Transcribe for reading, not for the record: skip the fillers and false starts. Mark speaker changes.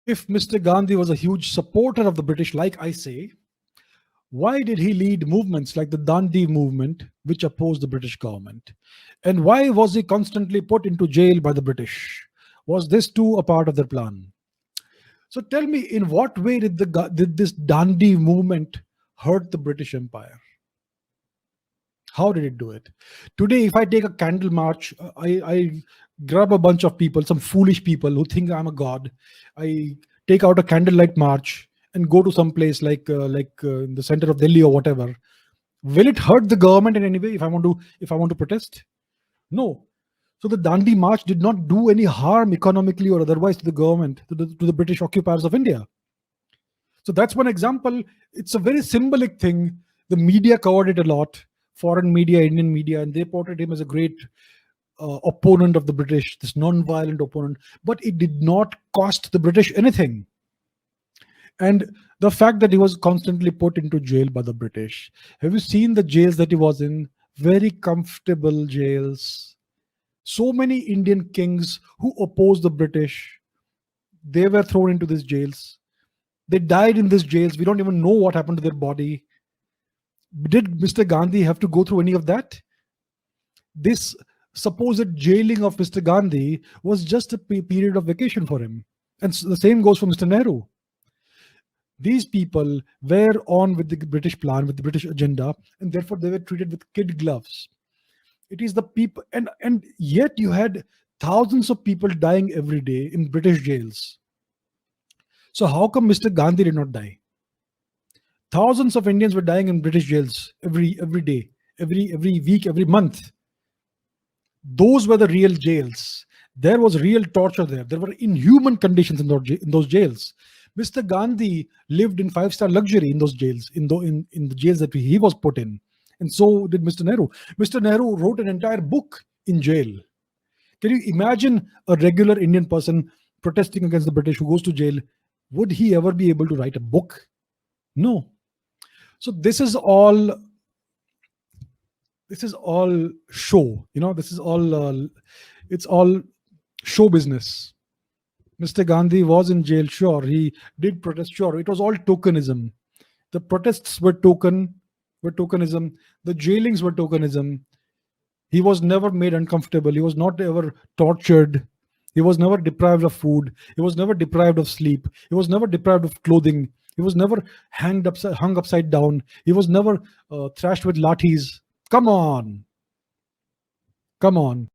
Speaker 1: If Mr. Gandhi was a huge supporter of the British, like I say, why did he lead movements like the Dandi movement, which opposed the British government? And why was he constantly put into jail by the British? Was this too a part of their plan? So tell me, in what way did this Dandi movement hurt the British Empire? How did it do it? Today, if I take a candle march, I grab a bunch of people, some foolish people who think I'm a god. I take out a candlelight march and go to some place like in the center of Delhi or whatever. Will it hurt the government in any way if I want to protest? No. So the Dandi March did not do any harm economically or otherwise to the government, to the British occupiers of India. So that's one example. It's a very symbolic thing. The media covered it a lot, foreign media, Indian media, and they portrayed him as a great opponent of the British, this non-violent opponent. But it did not cost the British anything. And the fact that he was constantly put into jail by the British. Have you seen the jails that he was in? Very comfortable jails. So many Indian kings who opposed the British, they were thrown into these jails. They died in these jails. We don't even know what happened to their body. Did Mr. Gandhi have to go through any of that? This supposed jailing of Mr. Gandhi was just a period of vacation for him. And the same goes for Mr. Nehru. These people were on with the British plan, with the British agenda, and therefore they were treated with kid gloves. It is the people, and yet you had thousands of people dying every day in British jails. So how come Mr. Gandhi did not die? Thousands of Indians were dying in British jails every day, every week, every month. Those were the real jails. There was real torture there. There were inhuman conditions in those jails. Mr. Gandhi lived in five-star luxury in those jails, in the jails that he was put in. And so did Mr. Nehru. Mr. Nehru wrote an entire book in jail. Can you imagine a regular Indian person protesting against the British who goes to jail? Would he ever be able to write a book? No. So this is all show. This is all it's all show business. Mr. Gandhi was in jail, sure. He did protest, sure. It was all tokenism. The protests were tokenism. The jailings were tokenism. He was never made uncomfortable. He was not ever tortured. He was never deprived of food. He was never deprived of sleep. He was never deprived of clothing. He was never hung upside down. He was never thrashed with lathis. Come on. Come on.